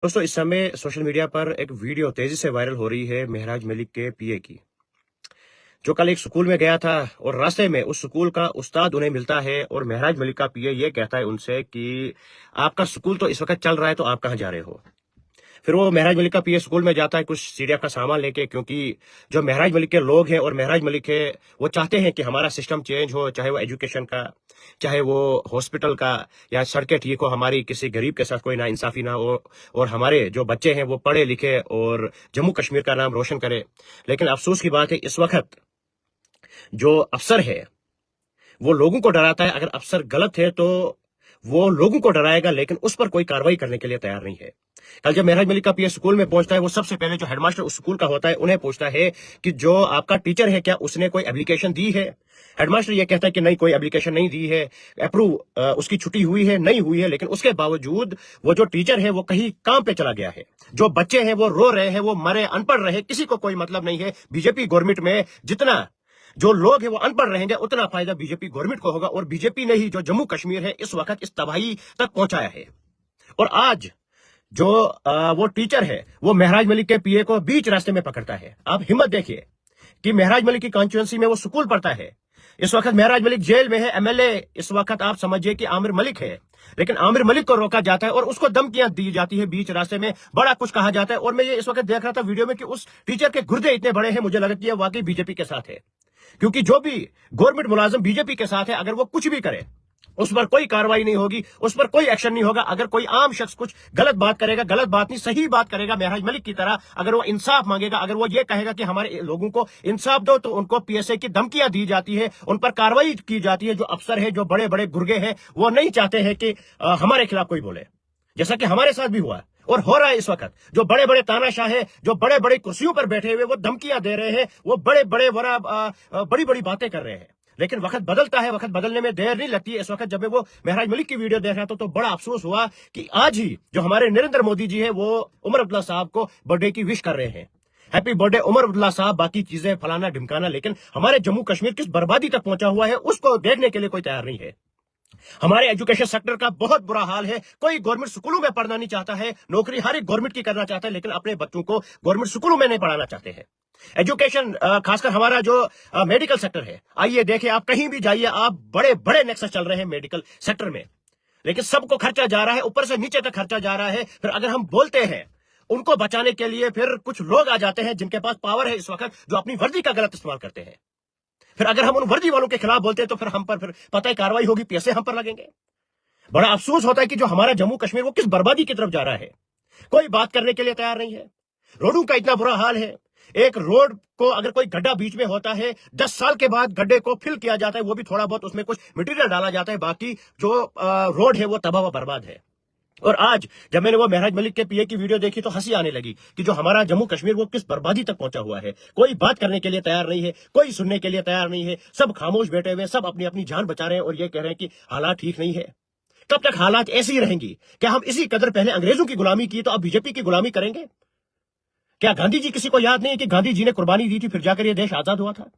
दोस्तों इस समय सोशल मीडिया पर एक वीडियो तेजी से वायरल हो रही है महराज मलिक के पीए की, जो कल एक स्कूल में गया था और रास्ते में उस स्कूल का उस्ताद उन्हें मिलता है और महराज मलिक का पीए ये कहता है उनसे कि आपका स्कूल तो इस वक्त चल रहा है तो आप कहाँ जा रहे हो। फिर वो महराज मलिक का पीए स्कूल में जाता है कुछ सीडीएफ का सामान लेके, क्योंकि जो महराज मलिक के लोग हैं और महराज मलिक है वो चाहते हैं कि हमारा सिस्टम चेंज हो, चाहे वो एजुकेशन का, चाहे वो हॉस्पिटल का, या सड़कें ठीक हो, हमारी किसी गरीब के साथ कोई नाइंसाफी ना हो और हमारे जो बच्चे हैं वो पढ़े लिखे और जम्मू कश्मीर का नाम रोशन करे। लेकिन अफसोस की बात है इस वक्त जो अफसर है वो लोगों को डराता है। अगर अफसर गलत है तो वो लोगों को डराएगा, लेकिन उस पर कोई कार्रवाई करने के लिए तैयार नहीं है। कल जब महराज मलिक का पीए स्कूल में पहुंचता है, वो सबसे पहले जो हेडमास्टर उस स्कूल का होता है उन्हें पूछता है कि जो आपका टीचर है क्या उसने कोई एप्लीकेशन दी है। हेडमास्टर ये कहता है कि नहीं, कोई एप्लीकेशन नहीं दी है, अप्रूव उसकी छुट्टी हुई है नहीं हुई है। लेकिन उसके बावजूद वो जो टीचर है वो कहीं काम पे चला गया है। जो बच्चे हैं वो रो रहे हैं, वो मरे, अनपढ़ रहे, किसी को कोई मतलब नहीं है। बीजेपी गवर्नमेंट में जितना जो लोग हैं वो अनपढ़ रहेंगे उतना फायदा बीजेपी गवर्नमेंट को होगा, और बीजेपी ने ही जो जम्मू कश्मीर है इस वक्त इस तबाही तक पहुंचाया है। और आज जो वो टीचर है वो महराज मलिक के पीए को बीच रास्ते में पकड़ता है। आप हिम्मत देखिए कि महराज मलिक की कॉन्स्टिट्यूंसी में वो स्कूल पढ़ता है। इस वक्त महराज मलिक जेल में है, एमएलए इस वक्त आप समझिए कि आमिर मलिक है, लेकिन आमिर मलिक को रोका जाता है और उसको धमकियां दी जाती है, बीच रास्ते में बड़ा कुछ कहा जाता है। और मैं ये इस वक्त देख रहा था वीडियो में कि उस टीचर के गुर्दे इतने बड़े हैं, मुझे लगा कि ये वाकई बीजेपी के साथ है, क्योंकि जो भी गवर्नमेंट मुलाजिम बीजेपी के साथ है अगर वो कुछ भी करे उस पर कोई कार्रवाई नहीं होगी, उस पर कोई एक्शन नहीं होगा। अगर कोई आम शख्स कुछ गलत बात करेगा, गलत बात नहीं सही बात करेगा महराज मलिक की तरह, अगर वो इंसाफ मांगेगा, अगर वो ये कहेगा कि हमारे लोगों को इंसाफ दो, तो उनको पीएसए की धमकियां दी जाती है, उन पर कार्रवाई की जाती है। जो अफसर है, जो बड़े बड़े गुर्गे हैं, वो नहीं चाहते हैं कि हमारे खिलाफ कोई बोले, जैसा कि हमारे साथ भी हुआ और हो रहा है। इस वक्त जो बड़े बड़े तानाशाह है, जो बड़े बड़े कुर्सियों पर बैठे हुए, वो धमकियां दे रहे हैं, वो बड़े बड़े बड़ी बड़ी बातें कर रहे हैं। लेकिन वक्त बदलता है, वक्त बदलने में देर नहीं लगती है। इस वक्त जब मैं वो महराज मलिक की वीडियो देख रहा था तो बड़ा अफसोस हुआ कि आज ही जो हमारे नरेंद्र मोदी जी है वो उमर अब्दुल्ला साहब को बर्थडे की विश कर रहे हैं। हैप्पी बर्थडे उमर अब्दुल्ला साहब, बाकी चीजें फलाना ढिमकाना, लेकिन हमारे जम्मू कश्मीर किस बर्बादी तक पहुंचा हुआ है उसको देखने के लिए कोई तैयार नहीं है। हमारे एजुकेशन सेक्टर का बहुत बुरा हाल है। कोई गवर्नमेंट स्कूलों में पढ़ना नहीं चाहता है, नौकरी हर एक गवर्नमेंट की करना चाहता है, लेकिन अपने बच्चों को गवर्नमेंट स्कूलों में नहीं पढ़ाना चाहते हैं। एजुकेशन खासकर हमारा जो मेडिकल सेक्टर है, आइए देखिए, आप कहीं भी जाइए, आप बड़े बड़े नेक्सस चल रहे हैं मेडिकल सेक्टर में, लेकिन सबको खर्चा जा रहा है, ऊपर से नीचे तक खर्चा जा रहा है। फिर अगर हम बोलते हैं उनको बचाने के लिए, फिर कुछ लोग आ जाते हैं जिनके पास पावर है इस वक्त, जो अपनी वर्दी का गलत इस्तेमाल करते हैं। फिर अगर हम उन वर्दी वालों के खिलाफ बोलते हैं तो फिर हम पर फिर पता है कार्रवाई होगी, पैसे हम पर लगेंगे। बड़ा अफसोस होता है कि जो हमारा जम्मू कश्मीर वो किस बर्बादी की तरफ जा रहा है, कोई बात करने के लिए तैयार नहीं है। रोडों का इतना बुरा हाल है, एक रोड को अगर कोई गड्ढा बीच में होता है 10 साल के बाद गड्ढे को फिल किया जाता है, वो भी थोड़ा बहुत उसमें कुछ मटेरियल डाला जाता है, बाकी जो रोड है वो तबाह व बर्बाद है। और आज जब मैंने वो महराज मलिक के पीए की वीडियो देखी तो हंसी आने लगी कि जो हमारा जम्मू कश्मीर वो किस बर्बादी तक पहुंचा हुआ है। कोई बात करने के लिए तैयार नहीं है, कोई सुनने के लिए तैयार नहीं है, सब खामोश बैठे हुए, सब अपनी अपनी जान बचा रहे हैं और ये कह रहे हैं कि हालात ठीक नहीं है। कब तक हालात ऐसी ही रहेंगी? क्या हम इसी कदर पहले अंग्रेजों की गुलामी की तो अब बीजेपी की गुलामी करेंगे? क्या गांधी जी किसी को याद नहीं है कि गांधी जी ने कुर्बानी दी थी, फिर जाकर यह देश आजाद हुआ था,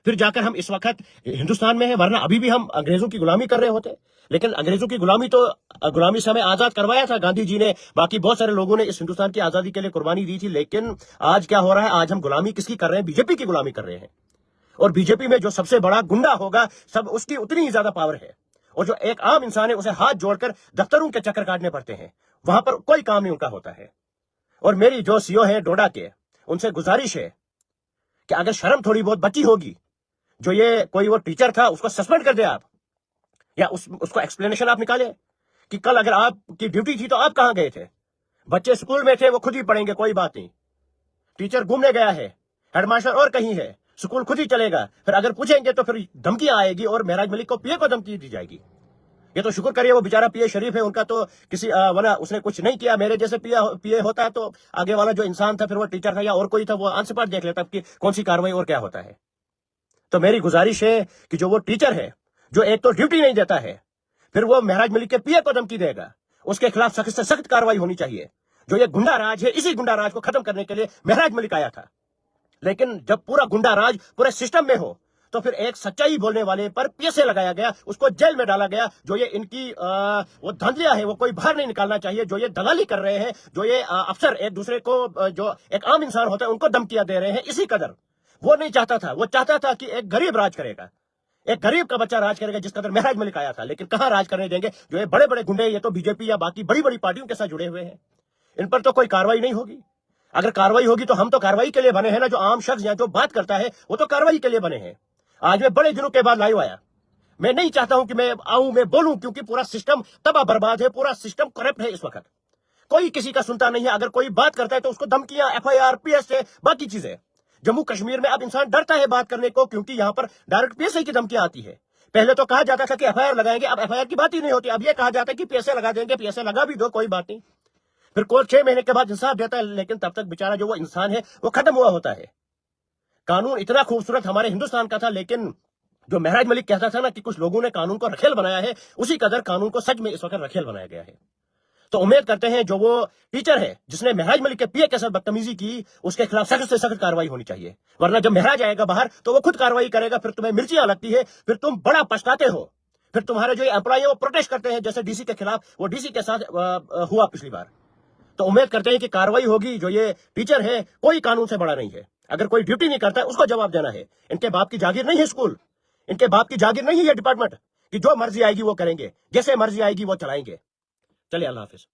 फिर जाकर हम इस वक्त हिंदुस्तान में हैं, वरना अभी भी हम अंग्रेजों की गुलामी कर रहे होते। लेकिन अंग्रेजों की गुलामी से हमें आजाद करवाया था गांधी जी ने, बाकी बहुत सारे लोगों ने इस हिंदुस्तान की आजादी के लिए कुर्बानी दी थी। लेकिन आज क्या हो रहा है? आज हम गुलामी किसकी कर रहे हैं? बीजेपी की गुलामी कर रहे हैं। और बीजेपी में जो सबसे बड़ा गुंडा होगा, सब उसकी उतनी ही ज्यादा पावर है, और जो एक आम इंसान है उसे हाथ जोड़कर दफ्तरों के चक्कर काटने पड़ते हैं, वहां पर कोई काम नहीं उनका होता है। और मेरी जो सीओ है डोडा के, उनसे गुजारिश है कि अगर शर्म थोड़ी बहुत बची होगी, जो ये कोई वो टीचर था उसको सस्पेंड कर दे आप, या उसको एक्सप्लेनेशन आप निकाले कि कल अगर आपकी ड्यूटी थी तो आप कहां गए थे? बच्चे स्कूल में थे, वो खुद ही पढ़ेंगे, कोई बात नहीं। टीचर घूमने गया है, हेडमास्टर और कहीं है, स्कूल खुद ही चलेगा। फिर अगर पूछेंगे तो फिर धमकियां आएगी और महराज मलिक को पीए को धमकी दी जाएगी। ये तो शुक्र करिए वो बेचारा पीए शरीफ है, उनका तो किसी वरना उसने कुछ नहीं किया। मेरे जैसे पीए होता है तो आगे वाला जो इंसान था, फिर वो टीचर था या और कोई था, वो आंसर पाठ देख लेता कि कौन सी कार्रवाई और क्या होता है। तो मेरी गुजारिश है कि जो वो टीचर है, जो एक तो ड्यूटी नहीं देता है, फिर वो महराज मलिक के पीए को धमकी देगा, उसके खिलाफ सख्त से सख्त कार्रवाई होनी चाहिए। जो ये गुंडा राज है, इसी गुंडा राज को खत्म करने के लिए महराज मलिक आया था। लेकिन जब पूरा गुंडा राज पूरे सिस्टम में हो تو پھر ایک سچائی بولنے والے پر پیسے لگایا گیا, اس کو جیل میں ڈالا گیا. جو یہ ان کی وہ دھندلیاں ہے وہ کوئی باہر نہیں نکالنا چاہیے. جو یہ دلالی کر رہے ہیں, جو یہ افسر ایک دوسرے کو, جو ایک عام انسان ہوتا ہے ان کو دھمکیاں دے رہے ہیں, اسی قدر وہ نہیں چاہتا تھا. وہ چاہتا تھا کہ ایک غریب راج کرے گا, ایک غریب کا بچہ راج کرے گا, جس قدر مہراج ملک آیا تھا. لیکن کہاں راج کرنے دیں گے؟ جو یہ بڑے بڑے گنڈے, یہ تو بی جے پی یا باقی بڑی بڑی پارٹیوں کے ساتھ جڑے ہوئے ہیں, ان پر تو کوئی کاروائی نہیں ہوگی. اگر کاروائی ہوگی تو ہم تو کاروائی کے لیے بنے ہیں نا. جو عام شخص یا جو بات کرتا ہے وہ تو کاروائی کے لیے بنے ہیں. آج میں بڑے دنوں کے بعد لائیو آیا. میں نہیں چاہتا ہوں کہ میں آؤں, میں بولوں, کیونکہ پورا سسٹم تباہ برباد ہے, پورا سسٹم کرپٹ ہے اس وقت. کوئی کسی کا سنتا نہیں ہے. اگر کوئی بات کرتا ہے تو اس کو دھمکیاں, F I R, P S A, باقی چیزیں. جموں کشمیر میں اب انسان ڈرتا ہے بات کرنے کو, کیونکہ یہاں پر ڈائریکٹ پی ایس اے کی دھمکیاں آتی ہے. پہلے تو کہا جاتا تھا کہ ایف آئی آر لگائیں گے, اب ایف آئی آر کی بات ہی نہیں ہوتی. اب یہ کہا جاتا ہے کہ پی ایس اے لگا دیں گے. پی ایس اے لگا بھی دو, کوئی بات نہیں. پھر کورٹ 6 مہینے کے بعد انصاف دیتا ہے, لیکن تب تک بیچارہ جو وہ انسان ہے وہ ختم ہوا ہوتا ہے. قانون اتنا خوبصورت ہمارے ہندوستان کا تھا, لیکن جو مہراج ملک کہتا تھا نا کہ کچھ لوگوں نے قانون کو رکھیل بنایا ہے, اسی قدر قانون کو سچ میں اس وقت رکھیل بنایا گیا ہے. تو امید کرتے ہیں جو وہ ٹیچر ہے جس نے مہراج ملک کے پی اے کے ساتھ بدتمیزی کی, اس کے خلاف سخت سے سخت کاروائی ہونی چاہیے. ورنہ جب مہراج آئے گا باہر تو وہ خود کاروائی کرے گا. پھر تمہیں مرچیاں لگتی ہے, پھر تم بڑا پچھتاتے ہو. پھر تمہارے جو امپلائی ہیں وہ پروٹیسٹ کرتے ہیں, جیسے ڈی سی کے خلاف وہ ڈی سی کے ساتھ ہوا پچھلی بار. تو امید کرتے ہیں کہ کاروائی ہوگی. جو یہ ٹیچر ہے کوئی قانون سے بڑا نہیں ہے. اگر کوئی ڈیوٹی نہیں کرتا ہے اس کو جواب دینا ہے. ان کے باپ کی جاگیر نہیں ہے اسکول, ان کے باپ کی جاگیر نہیں ہے یہ ڈپارٹمنٹ کہ جو مرضی آئے گی وہ کریں گے, جیسے مرضی آئے گی وہ چلائیں گے. چلیے, اللہ حافظ.